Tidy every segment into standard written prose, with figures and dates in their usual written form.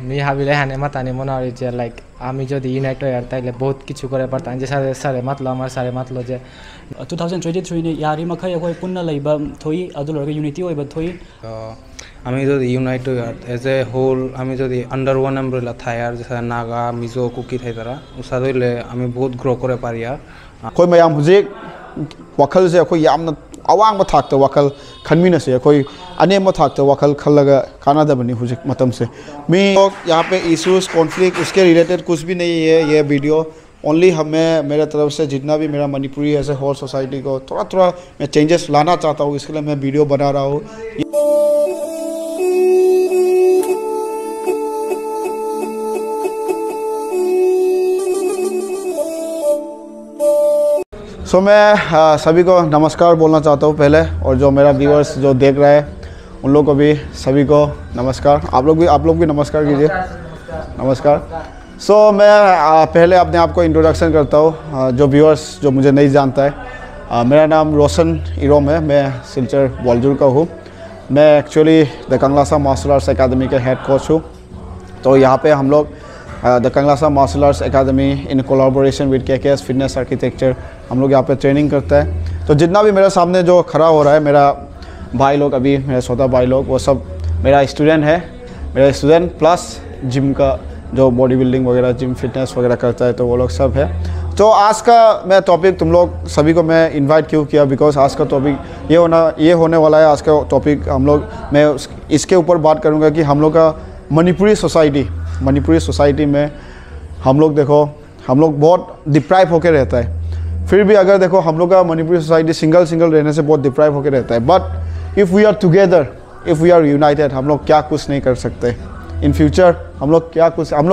Me ভাবিলে হানে মাতানি মনে হয় যে লাইক আমি যদি ইউনাইট হই আর তাইলে বহুত কিছু করে পারতাম যে সারে মাতলো আমার সারে মাতলো যে 2023 ने यारी मखै अखोय पुन्ना लैबा थोई अदु लरगा यूनिटी ओइबा थोई আমি যদি ইউনাইট হই আর এজ এ হোল আমি যদি আন্ডার ওয়ান আমব্রেলা থাই আর যেসা নাগা মিজো কুকি থাই তারা উसा দইले আমি বহুত গ্রো করে পারি আর कोई मयाम हुजिक वखल से अखोय यामना अवांग मा थाकते वखल खनमिन से अखोय अनेम मा थाकते वखल खलगा कानादबनी हुजिक मतम से मी यहाँ पे इश्यूज कॉन्फ्लिक्ट उसके रिलेटेड कुछ भी नहीं है ये वीडियो ओनली हमें मेरे तरफ से जितना भी मेरा मणिपुरी ऐसे होल सोसाइटी को थोड़ा थोड़ा मैं चेंजेस लाना चाहता हूँ, इसके लिए मैं वीडियो बना रहा हूँ। सो मैं सभी को नमस्कार बोलना चाहता हूँ पहले, और जो मेरा व्यूअर्स जो देख रहा है उन लोग को भी सभी को नमस्कार। आप लोग भी नमस्कार कीजिए, नमस्कार। सो मैं पहले अपने आप को इंट्रोडक्शन करता हूँ, जो व्यूअर्स जो मुझे नहीं जानता है। मेरा नाम रोशन इरोम है, मैं सिलचर बोलजुर का हूँ। मैं actually the Kanglasa martial arts academy के हेड कोच हूँ। तो यहाँ पे हम लोग the Kanglasa martial arts academy in collaboration with KKS fitness architecture हम लोग यहाँ पे ट्रेनिंग करता है। तो जितना भी मेरे सामने जो खड़ा हो रहा है मेरा भाई लोग, अभी मेरे छोटा भाई लोग, वो सब मेरा स्टूडेंट है। मेरा स्टूडेंट प्लस जिम का जो बॉडी बिल्डिंग वगैरह जिम फिटनेस वगैरह करता है, तो वो लोग सब है। तो आज का मैं टॉपिक तुम लोग सभी को मैं इनवाइट क्यों किया, बिकॉज आज का टॉपिक ये होने वाला है। आज का टॉपिक मैं इसके ऊपर बात करूँगा कि हम लोग का मणिपुरी सोसाइटी में हम लोग देखो, हम लोग बहुत डिप्राइव होकर रहता है। फिर भी अगर देखो हम लोग का मणिपुरी सोसाइटी सिंगल रहने से बहुत डिप्राइव होकर रहता है। But if we are together, if we are united, हम लोग क्या कुछ नहीं कर सकते इन फ्यूचर। हम लोग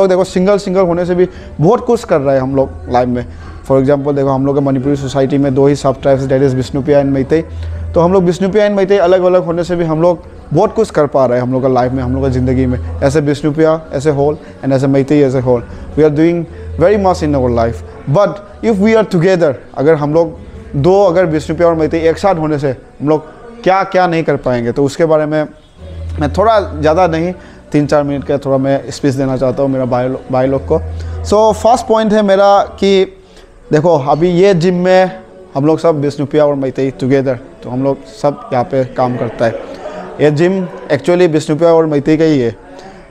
देखो सिंगल होने से भी बहुत कुछ कर रहे हैं हम लोग लाइफ में। फॉर एग्जांपल देखो हम लोग का मणिपुरी सोसाइटी में 2 ही सब tribes, that is Bishnupriya and Meitei. तो हम लोग बिष्णुप्रिया एंड मैतेई अलग अलग होने से भी हम लोग बहुत कुछ कर पा रहे हैं हम लोग का लाइफ में, हम लोग का ज़िंदगी में। ऐसे Bishnupriya as a whole and as a Meitei as a whole, we are doing very much in our life. But if we are together, अगर हम लोग अगर बिष्णुप्रिया और मैतेई एक साथ होने से हम लोग क्या क्या नहीं कर पाएंगे, तो उसके बारे में मैं थोड़ा ज़्यादा नहीं 3-4 मिनट का थोड़ा मैं स्पीच देना चाहता हूँ मेरा भाई लोग को। सो फर्स्ट पॉइंट है मेरा कि देखो अभी ये जिम में हम लोग सब बिष्णुप्रिया और मैतेई टुगेदर, तो हम लोग सब यहाँ पे काम करता है। ये जिम एक्चुअली बिष्णुप्रिया और मैतेई का ही है।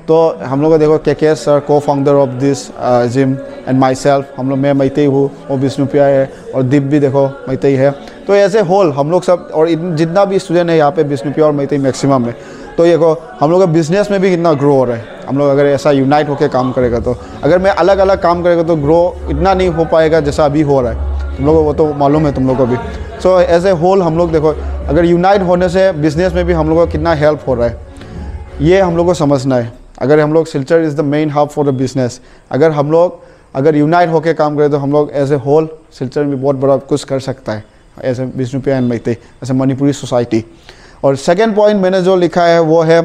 तो हम लोग को देखो केकेएस सर को founder of this gym and my self, हम लोग मैं मैतेई हूँ, वो बिष्णुप्रिया है, और दीप भी देखो मैतेई है। तो ऐसे होल हम लोग सब, और जितना भी स्टूडेंट है यहाँ पे बिष्णुप्रिया और मैतेई मैक्सिमम है। तो ये को हम लोग का बिजनेस में भी कितना ग्रो हो रहा है। हम लोग अगर ऐसा यूनाइट होकर काम करेगा, तो अगर मैं अलग अलग काम करेगा तो ग्रो इतना नहीं हो पाएगा जैसा अभी हो रहा है। तुम लोगों को वो तो मालूम है तुम लोग को भी। सो एज ए होल हम लोग देखो अगर यूनाइट होने से बिजनेस में भी हम लोग को कितना हेल्प हो रहा है, ये हम लोग को समझना है। अगर हम लोग Silchar is the main hub for the business, अगर यूनाइट होकर काम करें तो हम लोग एज ए होल सिलचर में बहुत बड़ा कुछ कर सकता है, as a Bishnupriya and Meitei, ऐसे मणिपुरी सोसाइटी। और सेकेंड पॉइंट मैंने जो लिखा है वो है,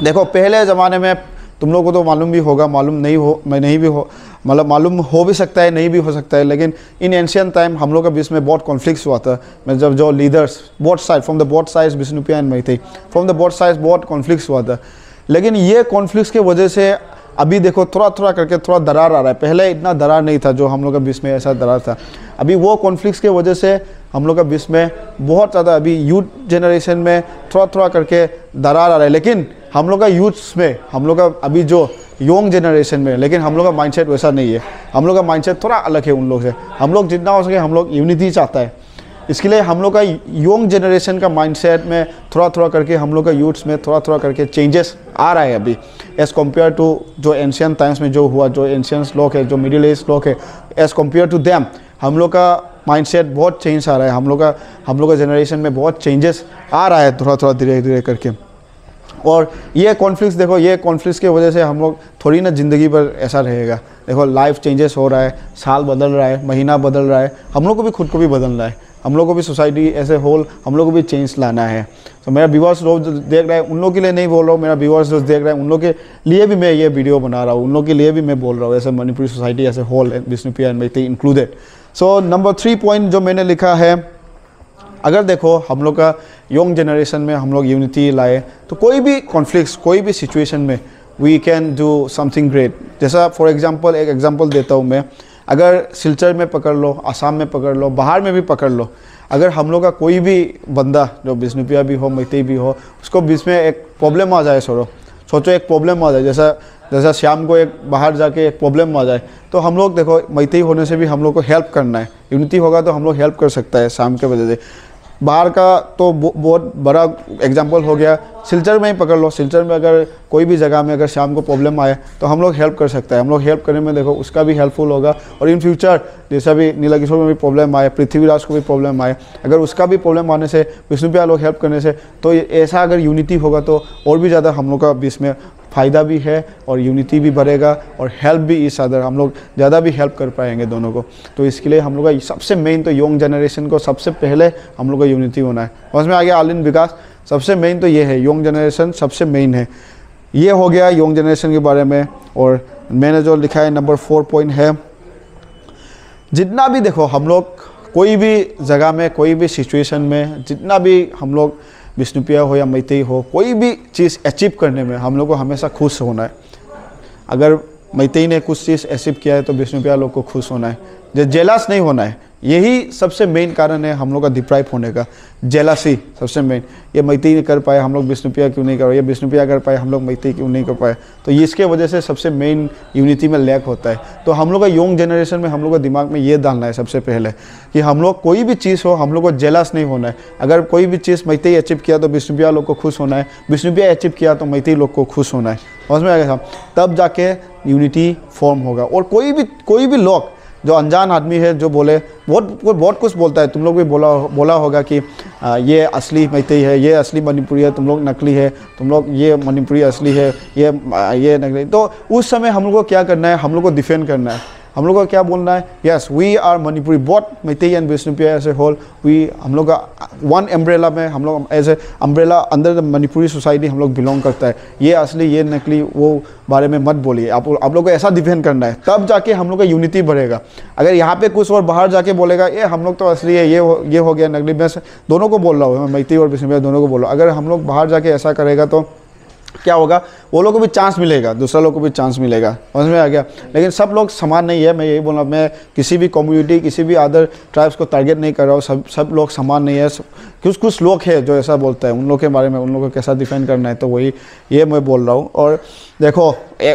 देखो पहले ज़माने में तुम लोगों को तो मालूम भी होगा, मालूम हो भी सकता है, नहीं भी हो सकता है, लेकिन इन एंशियंट टाइम हम लोग के बीच में बहुत कॉन्फ्लिक्ट्स हुआ था। मैं जब जो leaders both side from the both sides Bishnupriya and Meitei from the both sides बहुत कॉन्फ्लिक्ट्स हुआ था। लेकिन ये कॉन्फ्लिक्ट्स के वजह से अभी देखो थोड़ा करके थोड़ा दरार आ रहा है। पहले इतना दरार नहीं था जो हम लोग के बीच में ऐसा दरार था। अभी वो कॉन्फ्लिक्ट्स के वजह से हम लोग के बीच में बहुत ज़्यादा अभी यूथ जनरेशन में थोड़ा करके दरार आ रहा है। लेकिन हम लोग का यूथ्स में, हम लोग का अभी जो यंग जनरेशन में, लेकिन हम लोग का माइंडसेट वैसा नहीं है। हम लोग का माइंडसेट थोड़ा अलग है उन लोग से। हम लोग जितना हो सके हम लोग यूनिटी चाहता है। इसके लिए हम लोग का यंग जनरेशन का माइंडसेट में थोड़ा करके हम लोग का यूथ्स में थोड़ा करके चेंजेस आ रहा है अभी, एज़ कम्पेयर टू जो एंशियंट टाइम्स में जो हुआ, जो एंशियंट लोग है, जो मिडिल एज लोग है, एज़ कम्पेयर टू देम हम लोग का माइंडसेट बहुत चेंज आ रहा है। हम लोग का जनरेशन में बहुत चेंजेस आ रहा है थोड़ा धीरे करके। और ये कॉन्फ्लिक्ट्स देखो, ये कॉन्फ्लिक्ट्स की वजह से हम लोग थोड़ी ना ज़िंदगी पर ऐसा रहेगा। देखो लाइफ चेंजेस हो रहा है, साल बदल रहा है, महीना बदल रहा है, हम लोग को भी खुद को भी बदलना है। हम लोग को भी सोसाइटी ऐसे होल हम लोग को भी चेंज लाना है। तो मेरा व्यूअर्स लोग जो देख रहे हैं उन लोग के लिए नहीं बोल रहा हूँ, मेरा व्यूअर्स जो देख रहे हैं उन लोग के लिए भी मैं ये वीडियो बना रहा हूँ, उन लोग के लिए भी मैं बोल रहा हूँ, ऐसे मणिपुरी सोसाइटी ऐसे whole Bishnupriya and Meitei included. So number 3 point जो मैंने लिखा है, अगर देखो हम लोग का यंग जनरेशन में हम लोग यूनिटी लाए तो कोई भी कॉन्फ्लिक्ट्स, कोई भी सिचुएशन में we can do something great. जैसा फॉर एग्जांपल एक एग्जांपल देता हूँ मैं, अगर सिलचर में पकड़ लो, आसाम में पकड़ लो, बाहर में भी पकड़ लो, अगर हम लोग का कोई भी बंदा जो बिष्णुप्रिया भी हो, मैतेई भी हो, उसको बीच में एक प्रॉब्लम आ जाए, सोचो एक प्रॉब्लम आ जाए, जैसा श्याम को एक बाहर जाके एक प्रॉब्लम आ जाए, तो हम लोग देखो मैतेई होने से भी हम लोग को हेल्प करना है, यूनिटी होगा तो हम लोग हेल्प कर सकता है श्याम के वजह से। बाहर का तो बहुत बड़ा एग्जांपल हो गया, सिलचर में ही पकड़ लो, सिलचर में अगर कोई भी जगह में अगर शाम को प्रॉब्लम आए तो हम लोग हेल्प कर सकते हैं, हम लोग हेल्प करने में देखो उसका भी हेल्पफुल होगा। और इन फ्यूचर जैसा भी नीलाकिशोर में भी प्रॉब्लम आए, पृथ्वीराज को भी प्रॉब्लम आए, अगर उसका भी प्रॉब्लम आने से विष्णुप्रिया लोग हेल्प करने से, तो ऐसा अगर यूनिटी होगा तो और भी ज़्यादा हम लोग का बीच में फ़ायदा भी है और यूनिटी भी बढ़ेगा और हेल्प भी इस अदर, हम लोग ज़्यादा भी हेल्प कर पाएंगे दोनों को। तो इसके लिए हम लोग का सबसे मेन तो यंग जनरेशन को सबसे पहले हम लोग का यूनिटी होना है। समझ में आ गया आलिन विकास? सबसे मेन तो ये है, यंग जनरेशन सबसे मेन है। ये हो गया यंग जनरेशन के बारे में। और मैंने जो लिखा है नंबर 4 पॉइंट है, जितना भी देखो हम लोग कोई भी जगह में, कोई भी सिचुएशन में, जितना भी हम लोग विष्णुप्रिया हो या मैतेई हो, कोई भी चीज़ अचीव करने में हम लोग को हमेशा खुश होना है। अगर मैतेई ने कुछ चीज़ अचीव किया है तो विष्णुप्रिया लोग को खुश होना है, जेलस नहीं होना है। यही सबसे मेन कारण है हम लोग का डिप्राइव होने का, जेलसी सबसे मेन। ये मैतेई कर पाए, हम लोग विष्णुप्रिया क्यों नहीं कर पाए, ये विष्णुप्रिया कर पाए, हम लोग मैतेई क्यों नहीं कर पाए, तो इसके वजह से सबसे मेन यूनिटी में लैक होता है। तो हम लोग का यंग जनरेशन में हम लोग का दिमाग में ये डालना है सबसे पहले कि हम लोग कोई भी चीज़ हो, हम लोग को जेलस नहीं होना है। अगर कोई भी चीज़ मैतेई अचीव किया तो विष्णुप्रिया लोग को खुश होना है, विष्णुप्रिया अचीव किया तो मैतेई लोग को खुश होना है। समझ में आ गया? तब जाके यूनिटी फॉर्म होगा। और कोई भी लोग जो अनजान आदमी है जो बोले, बहुत कुछ बोलता है, तुम लोग भी बोला होगा कि ये असली मैतेई है, ये असली मणिपुरी है, तुम लोग नकली है, तुम लोग ये मणिपुरी असली है, ये नकली। तो उस समय हम लोग को क्या करना है, हम लोग को डिफेंड करना है। हम लोग को क्या बोलना है, yes we are Manipuri, both Meitei and Bishnupriya as a whole, हम लोग का वन एम्ब्रेला में, हम लोग as a umbrella under the Manipuri society हम लोग बिलोंग करता है। ये असली ये नकली वो बारे में मत बोलिए, आप लोग को ऐसा डिफेंड करना है, तब जाके हम लोग का यूनिटी बढ़ेगा। अगर यहाँ पे कुछ और बाहर जाके बोलेगा ये हम लोग तो असली है, ये हो गया नकली, मैं दोनों को बोल रहा हूँ, मैतेई और विष्णुप्रिया दोनों को बोल रहा हूँ। अगर हम लोग बाहर जाके ऐसा करेगा तो क्या होगा, वो लोग को भी चांस मिलेगा, दूसरा लोग को भी चांस मिलेगा। समझ में आ गया? लेकिन सब लोग समान नहीं है, मैं यही बोल रहा हूँ। मैं किसी भी कम्युनिटी, किसी भी अदर ट्राइब्स को टारगेट नहीं कर रहा हूँ, सब लोग समान नहीं है। कुछ लोग हैं जो ऐसा बोलता है, उन लोग के बारे में उन लोगों को कैसा डिफेंड करना है, तो वही ये मैं बोल रहा हूँ। और देखो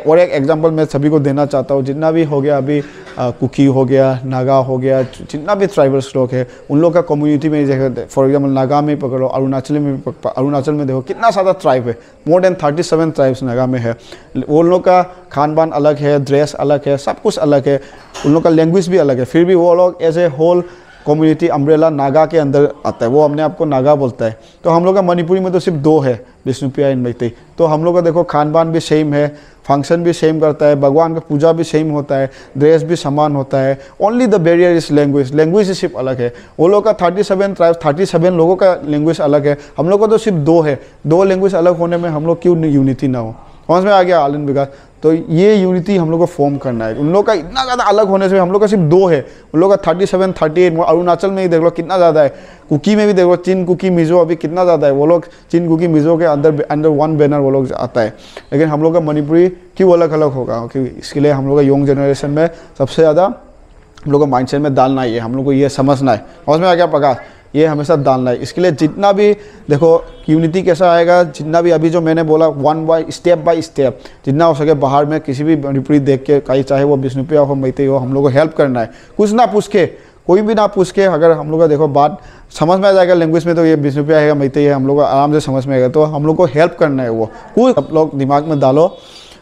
और एक एग्जांपल मैं सभी को देना चाहता हूँ, जितना भी हो गया अभी कुकी हो गया, नागा हो गया, जितना भी ट्राइबल्स लोग हैं उन लोग का कम्युनिटी में जैसे फॉर एग्जांपल नागा में पकड़ो, अरुणाचल में देखो कितना ज़्यादा ट्राइब है, मोर देन 37 ट्राइब्स नागा में है। वो लोग का खान पान अलग है, ड्रेस अलग है, सब कुछ अलग है, उन लोग का लैंग्वेज भी अलग है, फिर भी वो लोग as a whole community umbrella Naga के अंदर आता है, वो अपने आप को नागा बोलता है। तो हम लोग का मणिपुरी में तो सिर्फ 2 है, विष्णुप्रिया एंड मैतेई। तो हम लोग का देखो खान पान भी सेम है, फंक्शन भी सेम करता है, भगवान का पूजा भी सेम होता है, ड्रेस भी समान होता है। Only the barrier is language सिर्फ अलग है। वो लोग का 37 ट्राइब, 37 लोगों का लैंग्वेज अलग है, हम लोग का तो सिर्फ 2 है। 2 लैंग्वेज अलग होने में हम लोग क्यों यूनिटी ना हो? समझ में आ गया आलिन विकास? तो ये यूनिटी हम लोग को फॉर्म करना है। उन लोग का इतना ज़्यादा अलग होने से हम लोग का सिर्फ 2 है, उन लोग का 37 38, अरुणाचल में ही देख लो कितना ज़्यादा है, कुकी में भी देख लो, चिन कुकी मिजो अभी कितना ज़्यादा है, वो लोग चिन कुकी मिजो के अंदर वन बैनर वो लोग आता है। लेकिन हम लोग का मणिपुरी क्यों अलग अलग होगा? क्योंकि इसके लिए हम लोग का यंग जनरेशन में सबसे ज़्यादा हम लोग को माइंडसेट में डालना है, हम लोग को ये समझना है। समझ में आ गया प्रकाश? ये हमेशा डालना है। इसके लिए जितना भी देखो यूनिटी कैसा आएगा, जितना भी अभी जो मैंने बोला स्टेप बाय स्टेप, जितना हो सके बाहर में किसी भी मणिपुरी देख के, कहीं चाहे वो विष्णुप्रिया हो मैतेई हो, हम लोग को हेल्प करना है। कुछ ना पूछ के, कोई भी ना पूछ के, अगर हम लोग का देखो बात समझ में आ जाएगा लैंग्वेज में, तो ये विष्णुप्रिया है मैतेई है, हम लोग को आराम से समझ में आएगा। तो हम लोग को हेल्प करना है, वो कुछ आप लोग दिमाग में डालो।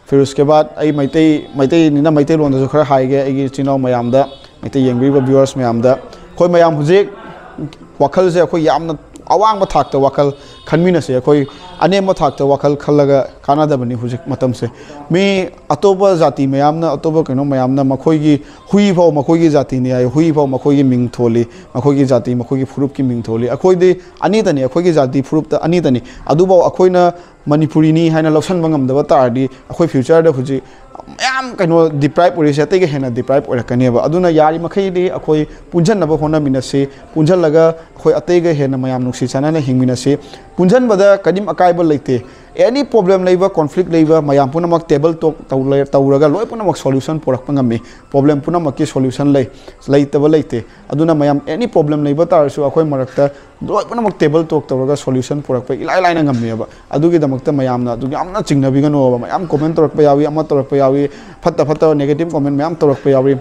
फिर उसके बाद मैतेई नीना मैतेई लोन जो खरा हाइगे अगी चिनाव मयामदा मैतेई यंगरीब व्यूअर्स मयामदा कोई मयाम हुजिक वखल से अखोई यामना अवांग थाकता वखल खनमीनसे अखोई अनेम थाकता वखल खलगा कानादबनी हुजिक मतम से मी अतोप जाति मयामना अतोप कनो मयामना मखोई हुई फाव मखोई जाति ने आय हुई फाव मखोई मिंग थोली मखोई जाति मखोई फुरुप की मिंग थोली अखोई दे अनीतनी अखोई जाति फुरुप त अनीतनी अदुबो अखोइना मणिपुरीनी हाइना लौसन बंगमदब तारदी अखोई फ्यूचर द हुजि मैम कहीं डिप्राइव ओरिसे अतई हेन डिप्राइव ओरकनेब अदुना यारी मखैदी अखोई पुंजनब होनामिनसे पुंजलगा अखोई अतई हेन मयाम नुक्सी चाना हिंगमिनसे पुंजनबदा कदिम अकायब लेते एनी प्रॉब्लम लेबा कॉन्फ्लिक्ट लेबा मयाम पुनमक टेबल तो तौरगा लोय पुनमक सॉल्यूशन पुरक ngami प्रॉब्लम पुनमक की सॉल्यूशन लेतब लेते अदुना मयाम एनी प्रॉब्लम लेबा तारसु अखोय मरकता लोय पुनमक टेबल तो तौरगा सॉल्यूशन पुरक इलाय लायना ngami ba adugi damakta mayamna adugi amna chingnabigano ba mayam comment torok pa yawi ama torok pa yawi fatta fatta negative comment mayam torok pa yawi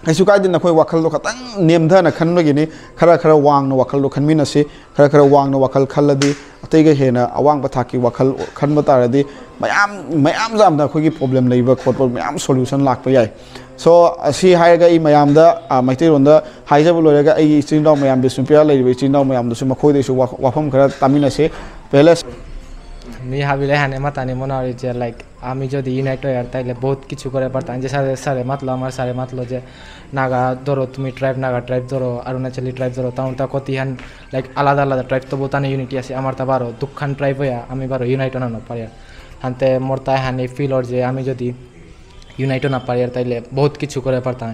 ऐसु काय दिन अखोय वखल लो खतंग नेमधन खनबगिनी खरा खरा वांग न वखल लो खनमिनसे खरा खरा वांग न वखल खलदी अतैगे हेना अवांग बथाकी वखल खनब तारदी मयाम मयाम जामदा अखोयगी प्रॉब्लम लेबा खोट मयाम सॉल्यूशन लाक्प याय सो असी हायगा ई मयामदा मैते रोंदा हाइजब लोरेगा आई चिंदाव मयाम बिष्णुप्रिया लेबे चिंदाव मयाम दसु मखोयदेसु वाफम खरा तामिनसे पहले নি ভাবিলে হ্যাঁ মাতানি মনে হয় যে লাইক আমি যদি ইউনাইট হই আর তাইলে বহুত কিছু করে পারতাম যে স্যারে মাতলো আমার স্যারে মাতলো যে নাগা ধরো তুমি ট্রাইব নাগা ট্রাইব ধরো অরুণাচলি ট্রাইব ধরো তাও তা কতিহান লাইক আলাদা আলাদা ট্রাইব তো বোতানে ইউনিটি আছে আমার তা বারো দুঃখান ট্রাইব হইয়া আমি বারো ইউনাইট না পারি হানতে মোর তাই হ্যাঁ ফিল ওর যে আমি যদি ইউনাইট না পারি আর তাইলে বহুত কিছু করে পারতাম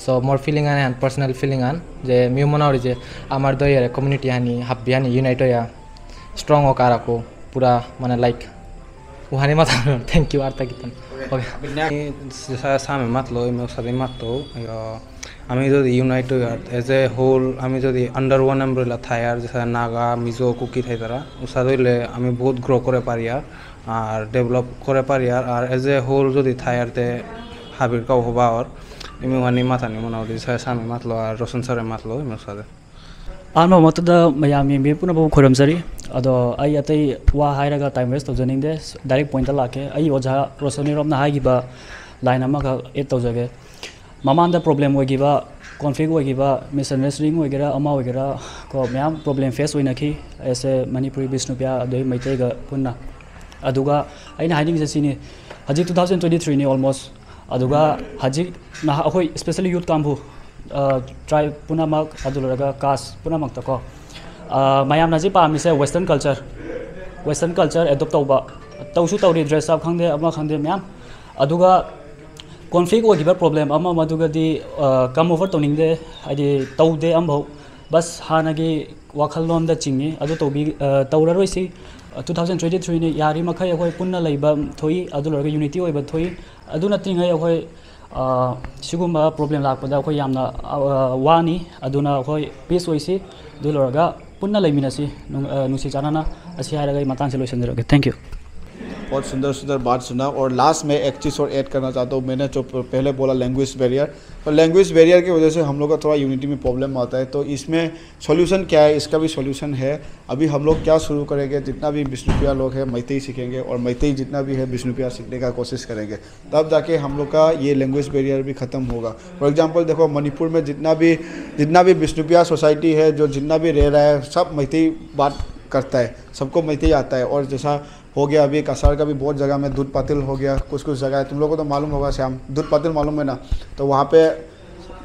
সো মোর ফিলিং আন হ্যাঁ পার্সোনাল ফিলিং আন যে মিউ মনে হয় যে আমার দইয়ার কমিউনিটি হানি হাব্বি হানি ইউনাইট হইয়া স্ট্রং হোক আর আকো पूरा माने लाइक वहां मत थैंक यू आरता कितन सामे मातलो मैं साथे मातो আমি যদি ইউনাইট এজ এ হোল আমি যদি আন্ডার ওয়ান এমব্রেলা থাই আর যে নাগা মিজো কুকি থাই তারা উসা হইলে আমি বহুত গ্রো করে পারি আর ডেভেলপ করে পারি আর এজ এ হোল যদি থাই আরতে হাবির কাউ হবা আর আমি ওয়ানি মাথানি মনে হয় সামে মাতলো আর রোশন স্যারে মাতলো আমি সাথে आनो मतदा मयाम ये पुनः खुरमजरी अदो आई अतई वा हायरगा टाइम वेस्ट तौजनिंग डायरेक्ट पॉइंट लाके आई ओझा रोशनी रोमना हाइगिबा लाइन अमगा एड तौजगे ममानदा प्रॉब्लम होगिबा कॉन्फ्लिक्ट होगिबा मिसअंडरस्टैंडिंग होगेरा अमा होगेरा को मयाम प्रॉब्लम फेस होइनखी ऐसे मणिपुरी विष्णुप्रिया अदोय मैतेगा पुन्ना अदुगा आइना हाइनिंग जसिनी हजि 2023 नि ऑलमोस्ट अदुगा हजि ना अखोय स्पेशली यूथ कामबु ट्राइब पुनमक अदुलरगा कास्ट पुनमक तको मयाम नाजी पामिसे वेस्टर्न कल्चर एडॉप्ट तौबा तौसु तौरी ड्रेस अप खंदे अमा खंदे मयाम अदुगा कॉन्फ्लिक्ट होगिबा प्रॉब्लम अमा मदुगदी कम ओवर तोनिंगदे आदि तौदे अमभौ बस हानागी वाखललोम दा चिंगी अदु तौबी तौररोइसी 2023 नि यारी मखै अखोय पुन्ना लैबा थोई अदुलरगा यूनिटी होइबा थोई अदु नत्रिङै अखोय सिगुम्बा प्रॉब्लम लापदा अखोय यामना वानी अदुना अखोय पीस होइसी दुलरगा पुन्ना लैमिनासी नुसी चानाना असि हायरगा मतंग से लोइसनजरगे थैंक यू बहुत सुंदर सुंदर बात सुना और लास्ट में एक चीज़ और ऐड करना चाहता हूँ मैंने जो पहले बोला लैंग्वेज बैरियर तो लैंग्वेज बैरियर की वजह से हम लोग का थोड़ा यूनिटी में प्रॉब्लम आता है तो इसमें सॉल्यूशन क्या है इसका भी सॉल्यूशन है अभी हम लोग क्या शुरू करेंगे जितना भी विष्णुप्रिया लोग हैं मैतेई सीखेंगे और मैतेई जितना भी है विष्णुप्रिया सीखने का कोशिश करेंगे तब जाके हम लोग का ये लैंग्वेज बैरियर भी ख़त्म होगा फॉर एग्जाम्पल देखो मणिपुर में जितना भी विष्णुप्रिया सोसाइटी है जो जितना भी रह रहा है सब मैतेई बात करता है सबको मैतेई आता है और जैसा हो गया अभी कसार का भी बहुत जगह में दूध पातिल हो गया कुछ जगह है तुम लोगों को तो मालूम होगा श्याम दूध पातिल मालूम है ना तो वहाँ पे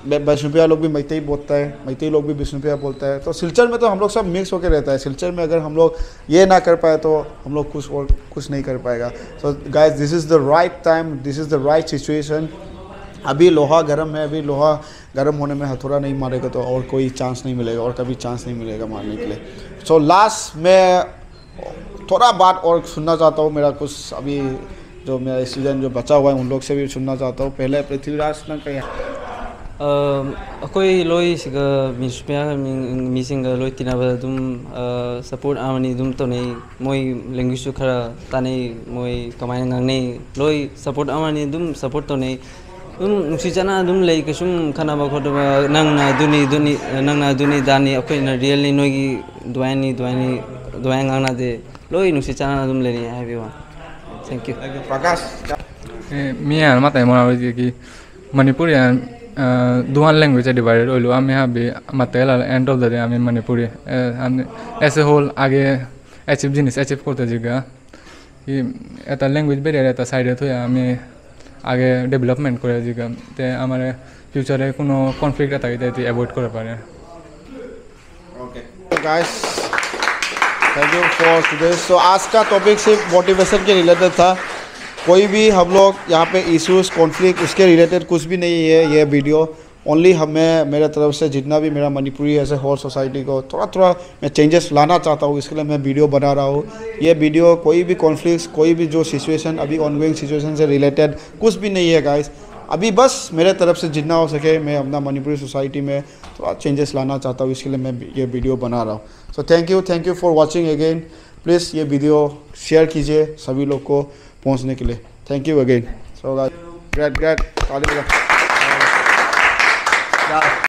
विष्णुप्रिया लोग भी मैतेई बोलता है मैतेई लोग भी विष्णुप्रिया बोलता है तो सिलचर में तो हम लोग सब मिक्स होकर रहता है सिलचर में अगर हम लोग ये ना कर पाए तो हम लोग कुछ नहीं कर पाएगा so guys this is the right time this is the right situation अभी लोहा गर्म है अभी लोहा गर्म होने में हथौड़ा नहीं मारेगा तो और कोई चांस नहीं मिलेगा और कभी चांस नहीं मिलेगा मारने के लिए सो लास्ट में थोड़ा बात और सुनना चाहता हूँ मेरा कुछ अभी जो मेरा स्टूडेंट जो बचा हुआ है उन लोग से भी सुनना चाहता हूँ पहले पृथ्वीराज ना कहीं अखोई लोई सिगा मिसुप्रिया मिसिंग लोई तिनाबा दुम सपोर्ट आमनी दुम तो नहीं मोई लैंग्वेज खरा ताने मोई कमाई नंगने लोई सपोर्ट आमनी दुम सपोर्ट तो नहीं नुसिजाना दुम लै कसुम खानाबा खदबा नंगना दुनी दानी अखोई ना रियली नोगी दुआई ngana de loi nusi chana dum leni everyone thank you Prakash me and matai mona ki manipuri dual language are divided olu ami habe matela end of the day ami manipuri and as a whole age achieve korte jiga ki eta language barrier eta side to ami age development kore jiga te amare future e kono conflict eta ite avoid kore pare okay guys thank you for today so आज का topic सिर्फ motivation के related था कोई भी हम लोग यहाँ पे इश्यूज कॉन्फ्लिक्ट उसके रिलेटेड कुछ भी नहीं है ये वीडियो ओनली हमें मेरे तरफ से जितना भी मेरा मणिपुरी ऐसे होल सोसाइटी को थोड़ा थोड़ा मैं चेंजेस लाना चाहता हूँ, इसके लिए मैं वीडियो बना रहा हूँ। ये वीडियो कोई भी कॉन्फ्लिक्ट, कोई भी जो सिचुएशन अभी ऑनगोइंग सिचुएशन से रिलेटेड कुछ भी नहीं है गाइस। अभी बस मेरे तरफ से जितना हो सके मैं अपना मणिपुरी सोसाइटी में थोड़ा चेंजेस लाना चाहता हूँ, इसके लिए मैं ये वीडियो बना रहा हूँ। So thank you for watching again. Please ये वीडियो शेयर कीजिए सभी लोग को पहुँचने के लिए। Thank you again. So great